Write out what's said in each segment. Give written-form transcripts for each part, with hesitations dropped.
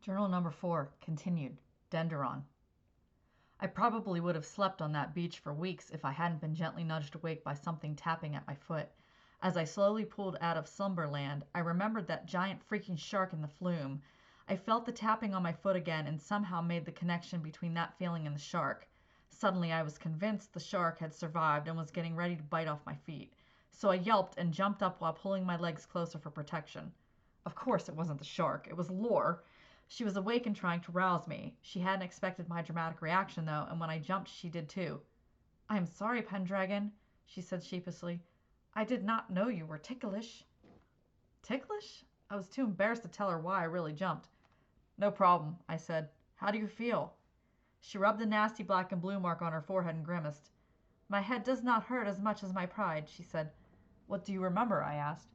Journal number 4, continued. Dendron. I probably would have slept on that beach for weeks if I hadn't been gently nudged awake by something tapping at my foot. As I slowly pulled out of slumberland, I remembered that giant freaking shark in the flume. I felt the tapping on my foot again and somehow made the connection between that feeling and the shark. Suddenly I was convinced the shark had survived and was getting ready to bite off my feet. So I yelped and jumped up while pulling my legs closer for protection. Of course it wasn't the shark, it was Lore. She was awake and trying to rouse me. She hadn't expected my dramatic reaction, though, and when I jumped she did too. "I am sorry, Pendragon," she said sheepishly. "I did not know you were ticklish." Ticklish? I was too embarrassed to tell her why I really jumped. "No problem," I said. "How do you feel?" She rubbed the nasty black and blue mark on her forehead and grimaced. "My head does not hurt as much as my pride," she said. "What do you remember?" I asked.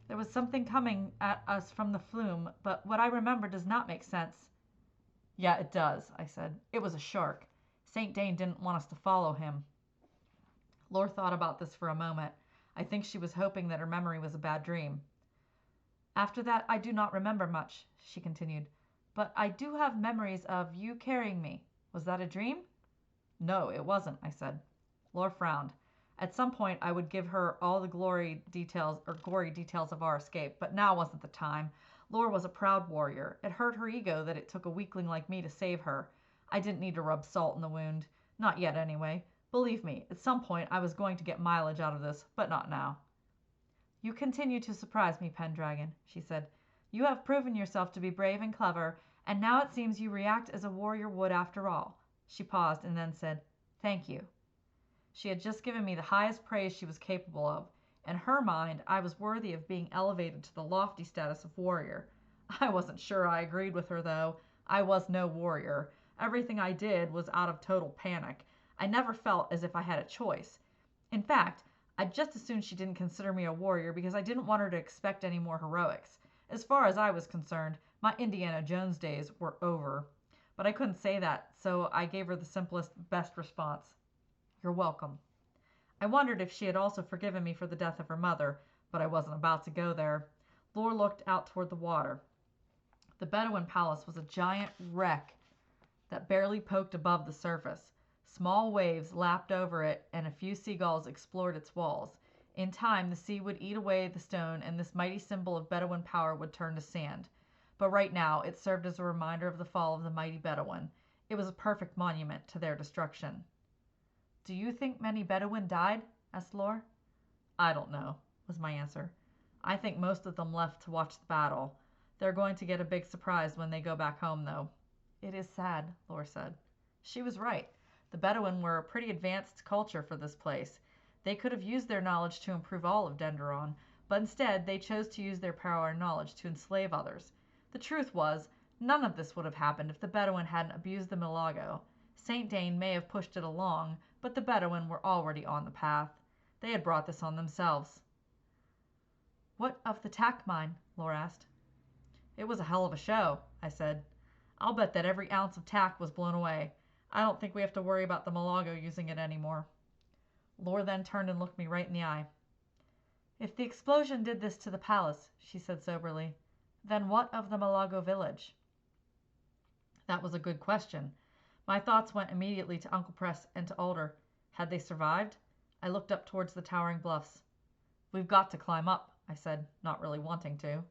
"There was something coming at us from the flume, but what I remember does not make sense." "Yeah, it does," I said. "It was a shark. St. Dane didn't want us to follow him." Lore thought about this for a moment. I think she was hoping that her memory was a bad dream. "After that I do not remember much," she continued. "But I do have memories of you carrying me. Was that a dream?" "No, it wasn't," I said. Lore frowned. At some point I would give her all the gory details of our escape, but now wasn't the time. Lore was a proud warrior. It hurt her ego that it took a weakling like me to save her. I didn't need to rub salt in the wound. Not yet, anyway. Believe me, at some point I was going to get mileage out of this, but not now. "You continue to surprise me, Pendragon," she said. "You have proven yourself to be brave and clever, and now it seems you react as a warrior would after all." She paused and then said, "Thank you." She had just given me the highest praise she was capable of. In her mind, I was worthy of being elevated to the lofty status of warrior. I wasn't sure I agreed with her, though. I was no warrior. Everything I did was out of total panic. I never felt as if I had a choice. In fact, I'd just as soon she didn't consider me a warrior because I didn't want her to expect any more heroics. As far as I was concerned, my Indiana Jones days were over. But I couldn't say that, so I gave her the simplest, best response. "You're welcome." I wondered if she had also forgiven me for the death of her mother, but I wasn't about to go there. Lore looked out toward the water. The Bedouin palace was a giant wreck that barely poked above the surface. Small waves lapped over it, and a few seagulls explored its walls. In time, the sea would eat away the stone, and this mighty symbol of Bedouin power would turn to sand. But right now, it served as a reminder of the fall of the mighty Bedouin. It was a perfect monument to their destruction. "Do you think many Bedouin died?" asked Lore. "I don't know," was my answer. "I think most of them left to watch the battle. They're going to get a big surprise when they go back home, though." "It is sad," Lore said. She was right. The Bedouin were a pretty advanced culture for this place. They could have used their knowledge to improve all of Dendron, but instead they chose to use their power and knowledge to enslave others. The truth was, none of this would have happened if the Bedouin hadn't abused the Milagro. St. Dane may have pushed it along, but the Bedouin were already on the path. They had brought this on themselves. "What of the tack mine?" Lore asked. "It was a hell of a show," I said. "I'll bet that every ounce of tack was blown away. I don't think we have to worry about the Milagro using it anymore." Lore then turned and looked me right in the eye. "If the explosion did this to the palace," she said soberly, "then what of the Milagro village?" That was a good question. My thoughts went immediately to Uncle Press and to Alder. Had they survived? I looked up towards the towering bluffs. "We've got to climb up," I said, not really wanting to.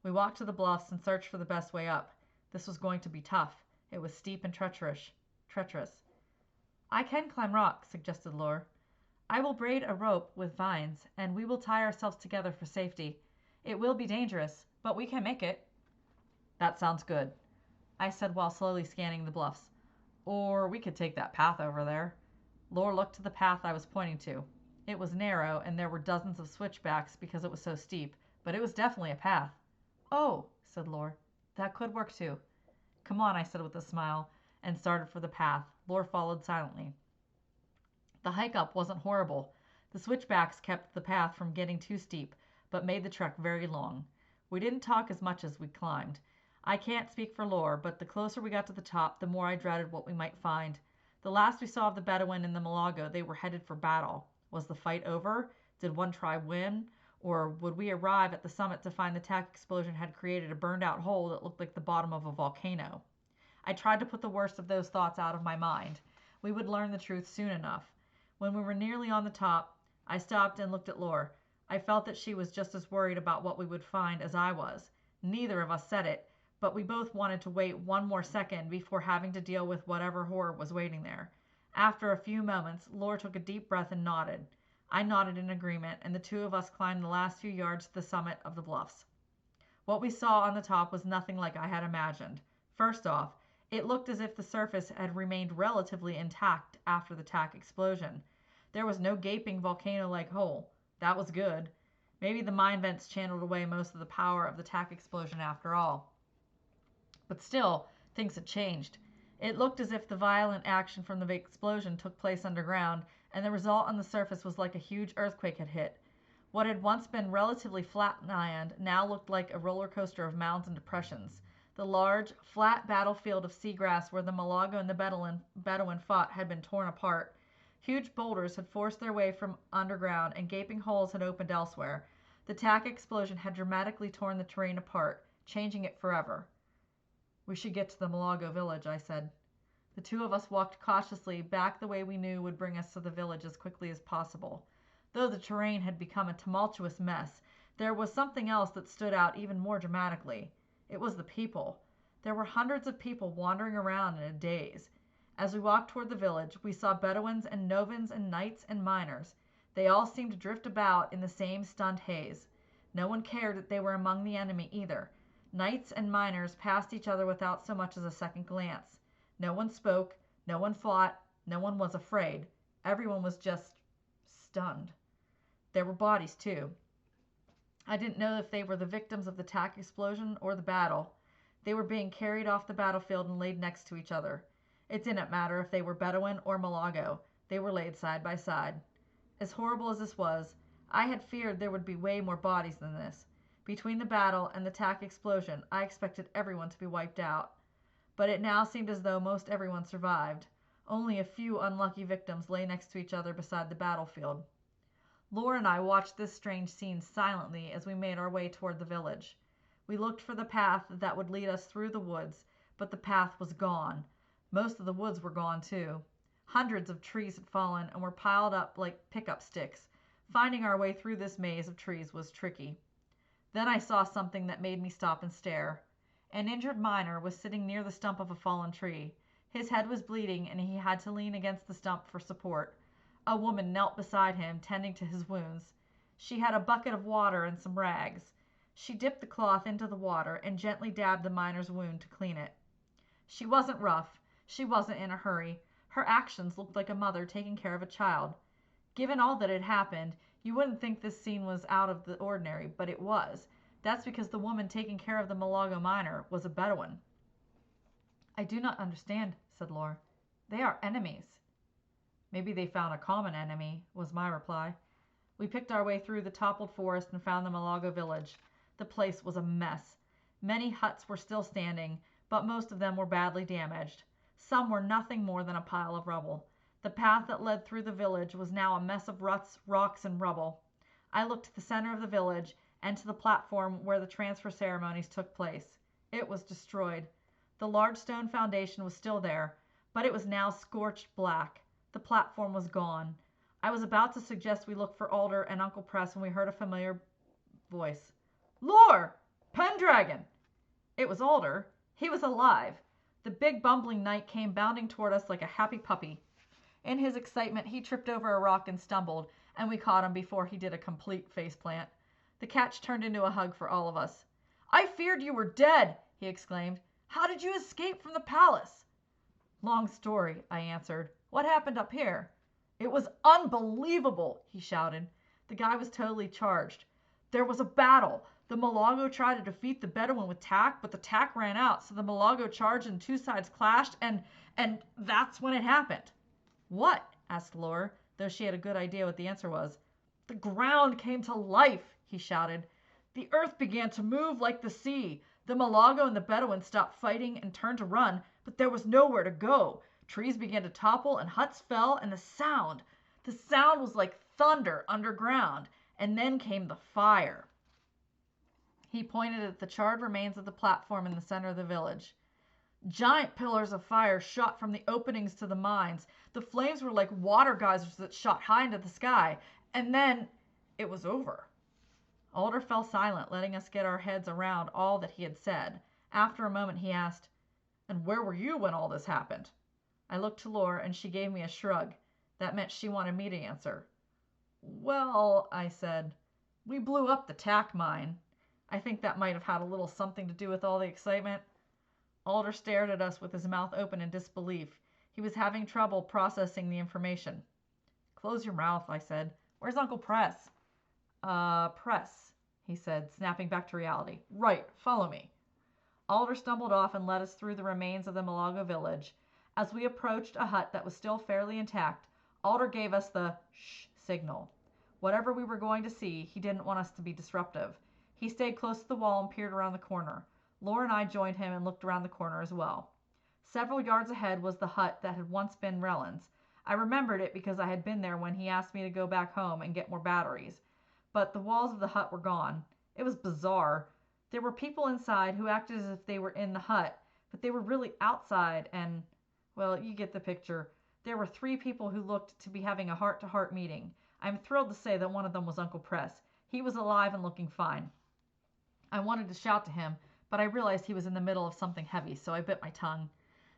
We walked to the bluffs and searched for the best way up. This was going to be tough. It was steep and treacherous. "I can climb rocks," suggested Lore. "I will braid a rope with vines, and we will tie ourselves together for safety. It will be dangerous, but we can make it." "That sounds good," I said while slowly scanning the bluffs. "Or we could take that path over there." Lore looked to the path I was pointing to. It was narrow, and there were dozens of switchbacks because it was so steep, but it was definitely a path. "Oh," said Lore, "that could work too." "Come on," I said with a smile, and started for the path. Lore followed silently. The hike up wasn't horrible. The switchbacks kept the path from getting too steep, but made the trek very long. We didn't talk as much as we climbed. I can't speak for Lore, but the closer we got to the top, the more I dreaded what we might find. The last we saw of the Bedouin and the Milagro, they were headed for battle. Was the fight over? Did one tribe win? Or would we arrive at the summit to find the tack explosion had created a burned out hole that looked like the bottom of a volcano? I tried to put the worst of those thoughts out of my mind. We would learn the truth soon enough. When we were nearly on the top, I stopped and looked at Lore. I felt that she was just as worried about what we would find as I was. Neither of us said it, but we both wanted to wait one more second before having to deal with whatever horror was waiting there. After a few moments, Lore took a deep breath and nodded. I nodded in agreement, and the two of us climbed the last few yards to the summit of the bluffs. What we saw on the top was nothing like I had imagined. First off, it looked as if the surface had remained relatively intact after the tack explosion. There was no gaping volcano-like hole. That was good. Maybe the mine vents channeled away most of the power of the tack explosion after all. But still, things had changed. It looked as if the violent action from the explosion took place underground, and the result on the surface was like a huge earthquake had hit. What had once been relatively flat land now looked like a roller coaster of mounds and depressions. The large, flat battlefield of seagrass where the Malago and the Bedouin fought had been torn apart. Huge boulders had forced their way from underground, and gaping holes had opened elsewhere. The tack explosion had dramatically torn the terrain apart, changing it forever. "We should get to the Malago village," I said. The two of us walked cautiously back the way we knew would bring us to the village as quickly as possible. Though the terrain had become a tumultuous mess, there was something else that stood out even more dramatically. It was the people. There were hundreds of people wandering around in a daze. As we walked toward the village, we saw Bedouins and Novans and knights and miners. They all seemed to drift about in the same stunned haze. No one cared that they were among the enemy either. Knights and miners passed each other without so much as a second glance. No one spoke, no one fought, no one was afraid. Everyone was just stunned. There were bodies, too. I didn't know if they were the victims of the tack explosion or the battle. They were being carried off the battlefield and laid next to each other. It didn't matter if they were Bedouin or Malago. They were laid side by side. As horrible as this was, I had feared there would be way more bodies than this. Between the battle and the tack explosion, I expected everyone to be wiped out. But it now seemed as though most everyone survived. Only a few unlucky victims lay next to each other beside the battlefield. Lore and I watched this strange scene silently as we made our way toward the village. We looked for the path that would lead us through the woods, but the path was gone. Most of the woods were gone, too. Hundreds of trees had fallen and were piled up like pickup sticks. Finding our way through this maze of trees was tricky. Then I saw something that made me stop and stare. An injured miner was sitting near the stump of a fallen tree. His head was bleeding, and he had to lean against the stump for support. A woman knelt beside him, tending to his wounds. She had a bucket of water and some rags. She dipped the cloth into the water and gently dabbed the miner's wound to clean it. She wasn't rough. She wasn't in a hurry. Her actions looked like a mother taking care of a child. Given all that had happened, you wouldn't think this scene was out of the ordinary, but it was. That's because the woman taking care of the Malago miner was a Bedouin. "I do not understand," said Lore. "They are enemies." "Maybe they found a common enemy," was my reply. We picked our way through the toppled forest and found the Malago village. The place was a mess. Many huts were still standing, but most of them were badly damaged. Some were nothing more than a pile of rubble. The path that led through the village was now a mess of ruts, rocks, and rubble. I looked to the center of the village and to the platform where the transfer ceremonies took place. It was destroyed. The large stone foundation was still there, but it was now scorched black. The platform was gone. I was about to suggest we look for Alder and Uncle Press when we heard a familiar voice. "Lore! Pendragon!" It was Alder. He was alive. The big bumbling knight came bounding toward us like a happy puppy. In his excitement, he tripped over a rock and stumbled, and we caught him before he did a complete faceplant. The catch turned into a hug for all of us. "I feared you were dead!" he exclaimed. "How did you escape from the palace?" "Long story," I answered. "What happened up here?" "It was unbelievable!" he shouted. The guy was totally charged. "There was a battle. The Malago tried to defeat the Bedouin with tack, but the tack ran out, so the Malago charged and two sides clashed, and that's when it happened." "What?" asked Lore, though she had a good idea what the answer was. "The ground came to life," he shouted. "The earth began to move like the sea. The Malago and the Bedouin stopped fighting and turned to run, but there was nowhere to go. Trees began to topple and huts fell, and the sound was like thunder underground. And then came the fire. He pointed at the charred remains of the platform in the center of the village. Giant pillars of fire shot from the openings to the mines. The flames were like water geysers that shot high into the sky. And then it was over. Alder fell silent, letting us get our heads around all that he had said. After a moment he asked, "And where were you when all this happened?" I looked to Laura, and she gave me a shrug. That meant she wanted me to answer. "Well," I said, "we blew up the tack mine." I think that might have had a little something to do with all the excitement. Alder stared at us with his mouth open in disbelief. He was having trouble processing the information. "Close your mouth," I said. "Where's Uncle Press?" Press," he said, snapping back to reality. "Right, follow me." Alder stumbled off and led us through the remains of the Malaga village. As we approached a hut that was still fairly intact, Alder gave us the shh signal. Whatever we were going to see, he didn't want us to be disruptive. He stayed close to the wall and peered around the corner. Laura and I joined him and looked around the corner as well. Several yards ahead was the hut that had once been Rellen's. I remembered it because I had been there when he asked me to go back home and get more batteries. But the walls of the hut were gone. It was bizarre. There were people inside who acted as if they were in the hut, but they were really outside and, well, you get the picture. There were 3 people who looked to be having a heart-to-heart meeting. I'm thrilled to say that one of them was Uncle Press. He was alive and looking fine. I wanted to shout to him, but I realized he was in the middle of something heavy, so I bit my tongue.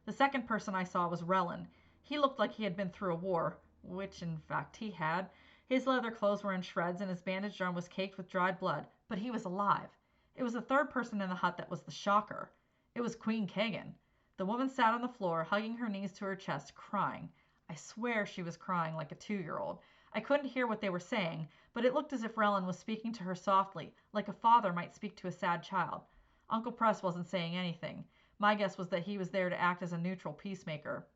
The second person I saw was Rellen. He looked like he had been through a war, which in fact he had. His leather clothes were in shreds and his bandaged arm was caked with dried blood, but he was alive. It was the third person in the hut that was the shocker. It was Queen Kagan. The woman sat on the floor, hugging her knees to her chest, crying. I swear she was crying like a 2-year-old. I couldn't hear what they were saying, but it looked as if Rellen was speaking to her softly, like a father might speak to a sad child. Uncle Press wasn't saying anything. My guess was that he was there to act as a neutral peacemaker.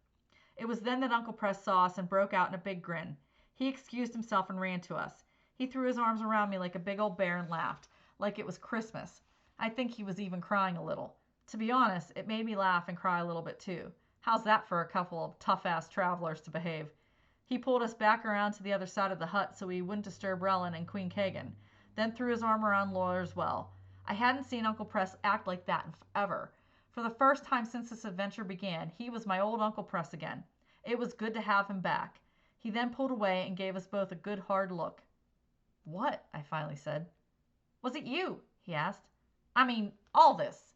It was then that Uncle Press saw us and broke out in a big grin. He excused himself and ran to us. He threw his arms around me like a big old bear and laughed, like it was Christmas. I think he was even crying a little. To be honest, it made me laugh and cry a little bit too. How's that for a couple of tough-ass travelers to behave? He pulled us back around to the other side of the hut so we wouldn't disturb Rellen and Queen Kagan, then threw his arm around Laura as well. I hadn't seen Uncle Press act like that in forever. For the first time since this adventure began, he was my old Uncle Press again. It was good to have him back. He then pulled away and gave us both a good hard look. "What?" I finally said. "Was it you?" he asked. "I mean, all this."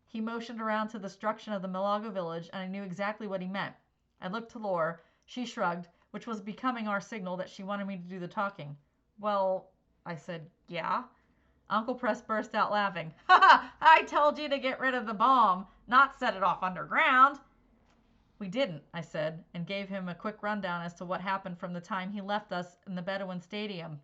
He motioned around to the destruction of the Malaga village, and I knew exactly what he meant. I looked to Laura. She shrugged, which was becoming our signal that she wanted me to do the talking. "Well," I said, "yeah." Uncle Press burst out laughing. "Ha ha! I told you to get rid of the bomb, not set it off underground." "We didn't," I said, and gave him a quick rundown as to what happened from the time he left us in the Bedouin Stadium.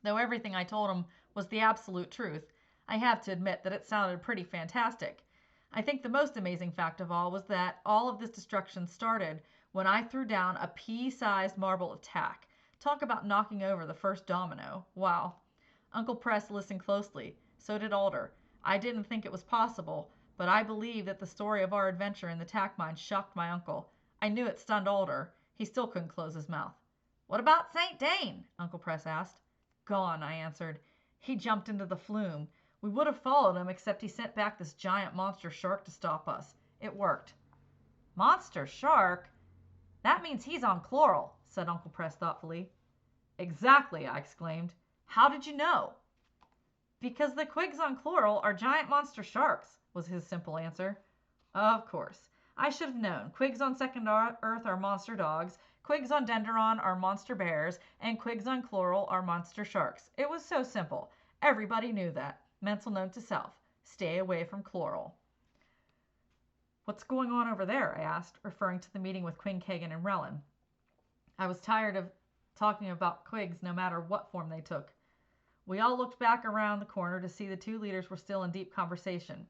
Though everything I told him was the absolute truth, I have to admit that it sounded pretty fantastic. I think the most amazing fact of all was that all of this destruction started when I threw down a pea-sized marble of tack. Talk about knocking over the first domino. Wow. Uncle Press listened closely. So did Alder. I didn't think it was possible, but I believe that the story of our adventure in the tack mine shocked my uncle. I knew it stunned Alder. He still couldn't close his mouth. "What about St. Dane?" Uncle Press asked. "Gone," I answered. "He jumped into the flume. We would have followed him, except he sent back this giant monster shark to stop us. It worked." "Monster shark? That means he's on chloral," said Uncle Press thoughtfully. "Exactly," I exclaimed. "How did you know?" "Because the quigs on chloral are giant monster sharks," was his simple answer. Of course. I should have known. Quigs on Second Earth are monster dogs, quigs on Denderon are monster bears, and quigs on chloral are monster sharks. It was so simple. Everybody knew that. Mental note to self. Stay away from chloral. "What's going on over there?" I asked, referring to the meeting with Queen Kagan and Rellen. I was tired of talking about quigs no matter what form they took. We all looked back around the corner to see the 2 leaders were still in deep conversation.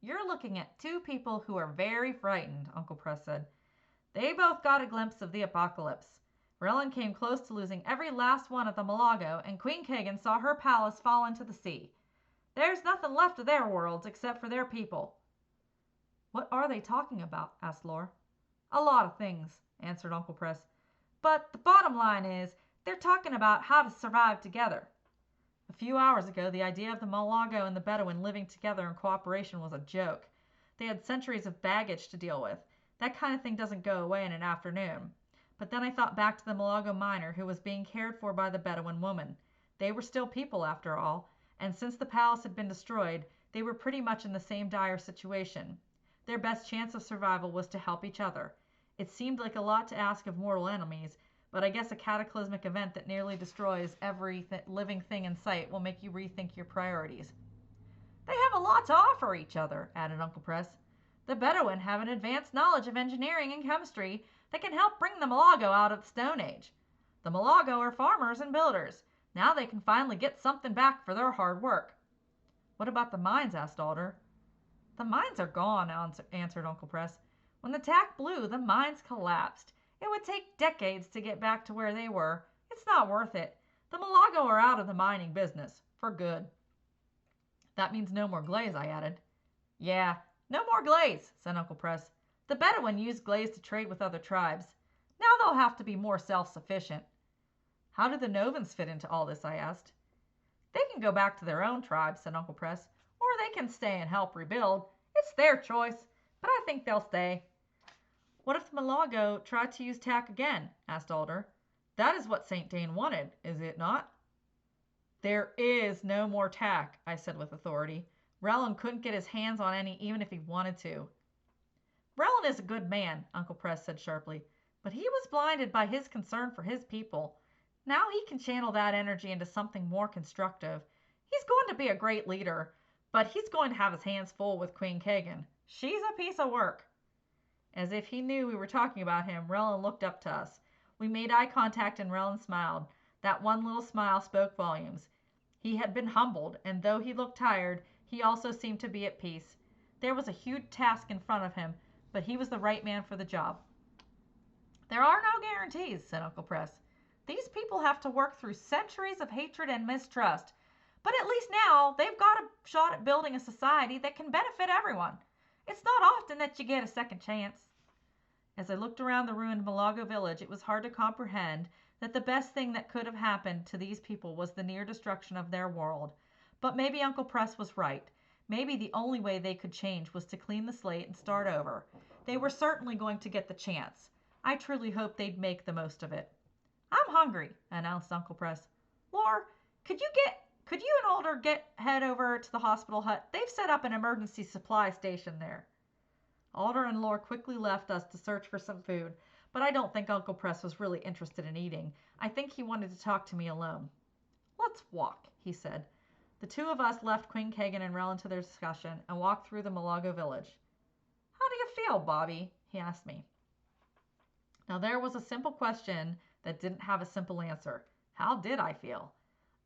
"You're looking at 2 people who are very frightened," Uncle Press said. "They both got a glimpse of the apocalypse. Rellen came close to losing every last one at the Malago, and Queen Kagan saw her palace fall into the sea. There's nothing left of their worlds except for their people." "What are they talking about?" asked Laura. "A lot of things," answered Uncle Press. "But the bottom line is, They're talking about how to survive together. A few hours ago, the idea of the Mulatto and the Bedouin living together in cooperation was a joke. They had centuries of baggage to deal with. That kind of thing doesn't go away in an afternoon. But then I thought back to the Mulatto miner who was being cared for by the Bedouin woman. They were still people, after all, and since the palace had been destroyed, they were pretty much in the same dire situation. Their best chance of survival was to help each other. It seemed like a lot to ask of mortal enemies, but I guess a cataclysmic event that nearly destroys every living thing in sight will make you rethink your priorities. They have a lot to offer each other, added Uncle Press. The Bedouin have an advanced knowledge of engineering and chemistry that can help bring the Mulatto out of the Stone Age. The Mulatto are farmers and builders. Now they can finally get something back for their hard work. What about the mines? Asked Alder. The mines are gone, answered Uncle Press. When the attack blew, the mines collapsed. It would take decades to get back to where they were. It's not worth it. The Mulatto are out of the mining business. For good. That means no more glaze, I added. Yeah, no more glaze, said Uncle Press. The Bedouin use glaze to trade with other tribes. Now they'll have to be more self-sufficient. How do the Novans fit into all this? I asked. They can go back to their own tribe, said Uncle Press, or they can stay and help rebuild. It's their choice, but I think they'll stay. What if the Mulatto tried to use tack again? Asked Alder. That is what St. Dane wanted, is it not? There is no more tack, I said with authority. Rellan couldn't get his hands on any even if he wanted to. Rellan is a good man, Uncle Press said sharply, but he was blinded by his concern for his people. Now he can channel that energy into something more constructive. He's going to be a great leader, but he's going to have his hands full with Queen Kagan. She's a piece of work. As if he knew we were talking about him, Rellan looked up to us. We made eye contact and Rellan smiled. That one little smile spoke volumes. He had been humbled, and though he looked tired, he also seemed to be at peace. There was a huge task in front of him, but he was the right man for the job. There are no guarantees, said Uncle Press. These people have to work through centuries of hatred and mistrust, but at least now they've got a shot at building a society that can benefit everyone. It's not often that you get a second chance. As I looked around the ruined Mulatto village, it was hard to comprehend that the best thing that could have happened to these people was the near destruction of their world. But maybe Uncle Press was right. Maybe the only way they could change was to clean the slate and start over. They were certainly going to get the chance. I truly hoped they'd make the most of it. I'm hungry, announced Uncle Press. Lore, could you and Alder head over to the hospital hut? They've set up an emergency supply station there. Alder and Lore quickly left us to search for some food, but I don't think Uncle Press was really interested in eating. I think he wanted to talk to me alone. Let's walk, he said. The two of us left Queen Kagan and Rellan to their discussion and walked through the Mulatto village. How do you feel, Bobby? He asked me. Now there was a simple question that didn't have a simple answer. How did I feel?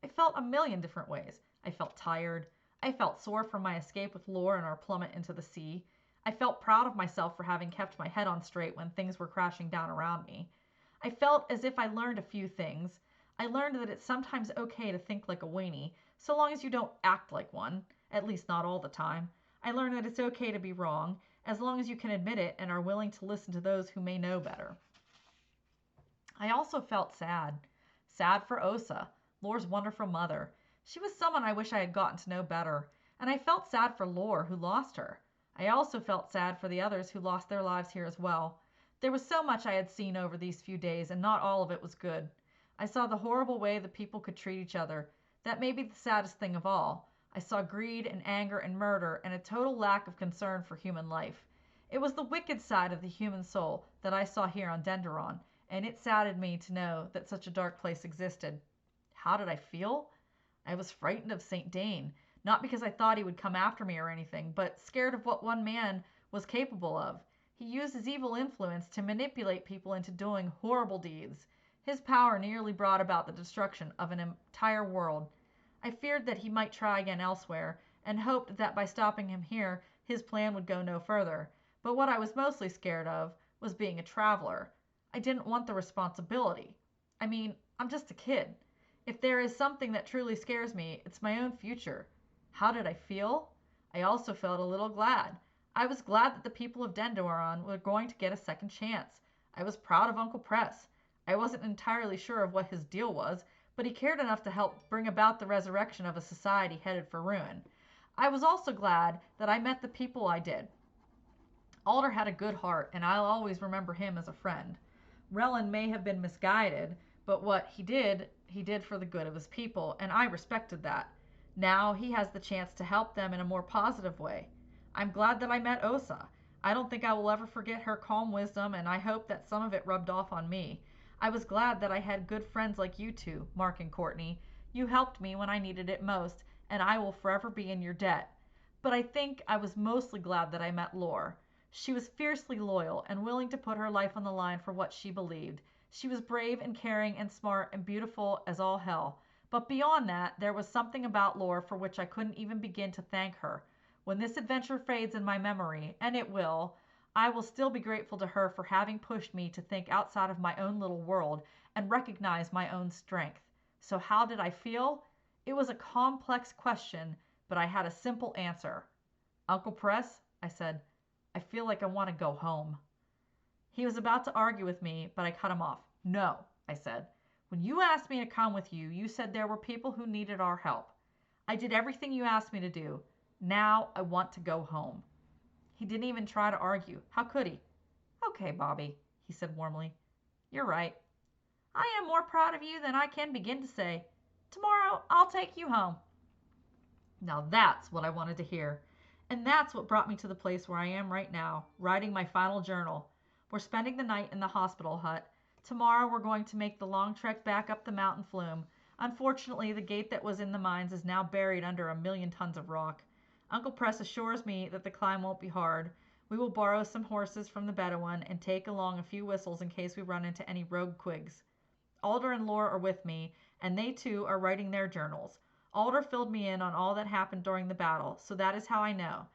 I felt a million different ways. I felt tired. I felt sore from my escape with Lore and our plummet into the sea. I felt proud of myself for having kept my head on straight when things were crashing down around me. I felt as if I learned a few things. I learned that it's sometimes okay to think like a weenie, so long as you don't act like one, at least not all the time. I learned that it's okay to be wrong, as long as you can admit it and are willing to listen to those who may know better. I also felt sad. Sad for Osa, Lore's wonderful mother. She was someone I wish I had gotten to know better, and I felt sad for Lore, who lost her. I also felt sad for the others who lost their lives here as well. There was so much I had seen over these few days, and not all of it was good. I saw the horrible way the people could treat each other. That may be the saddest thing of all. I saw greed and anger and murder and a total lack of concern for human life. It was the wicked side of the human soul that I saw here on Pendragon, and it saddened me to know that such a dark place existed. How did I feel? I was frightened of St. Dane, not because I thought he would come after me or anything, but scared of what one man was capable of. He used his evil influence to manipulate people into doing horrible deeds. His power nearly brought about the destruction of an entire world. I feared that he might try again elsewhere, and hoped that by stopping him here, his plan would go no further. But what I was mostly scared of was being a traveler. I didn't want the responsibility. I mean, I'm just a kid. If there is something that truly scares me, it's my own future. How did I feel? I also felt a little glad. I was glad that the people of Pendragon were going to get a second chance. I was proud of Uncle Press. I wasn't entirely sure of what his deal was, but he cared enough to help bring about the resurrection of a society headed for ruin. I was also glad that I met the people I did. Alder had a good heart, and I'll always remember him as a friend. Relin may have been misguided, but what he did for the good of his people, and I respected that. Now he has the chance to help them in a more positive way. I'm glad that I met Osa. I don't think I will ever forget her calm wisdom, and I hope that some of it rubbed off on me. I was glad that I had good friends like you two, Mark and Courtney. You helped me when I needed it most, and I will forever be in your debt. But I think I was mostly glad that I met Lore. She was fiercely loyal and willing to put her life on the line for what she believed. She was brave and caring and smart and beautiful as all hell. But beyond that, there was something about Lore for which I couldn't even begin to thank her. When this adventure fades in my memory, and it will, I will still be grateful to her for having pushed me to think outside of my own little world and recognize my own strength. So how did I feel? It was a complex question, but I had a simple answer. Uncle Press, I said, I feel like I want to go home. He was about to argue with me, but I cut him off. No, I said. When you asked me to come with you, you said there were people who needed our help. I did everything you asked me to do. Now I want to go home. He didn't even try to argue. How could he? Okay, Bobby, he said warmly. You're right. I am more proud of you than I can begin to say. Tomorrow I'll take you home. Now that's what I wanted to hear. And that's what brought me to the place where I am right now, writing my final journal. We're spending the night in the hospital hut. Tomorrow we're going to make the long trek back up the mountain flume. Unfortunately, the gate that was in the mines is now buried under 1,000,000 tons of rock. Uncle Press assures me that the climb won't be hard. We will borrow some horses from the Bedouin and take along a few whistles in case we run into any rogue quigs. Alder and Lore are with me, and they too are writing their journals. Alder filled me in on all that happened during the battle, so that is how I know.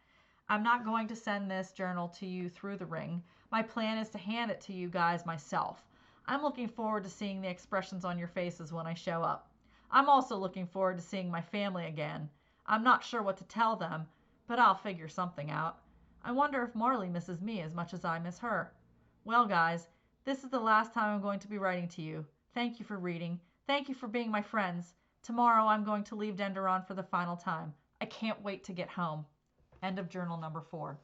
I'm not going to send this journal to you through the ring. My plan is to hand it to you guys myself. I'm looking forward to seeing the expressions on your faces when I show up. I'm also looking forward to seeing my family again. I'm not sure what to tell them, but I'll figure something out. I wonder if Marley misses me as much as I miss her. Well, guys, this is the last time I'm going to be writing to you. Thank you for reading. Thank you for being my friends. Tomorrow I'm going to leave Denderon for the final time. I can't wait to get home. End of journal number 4.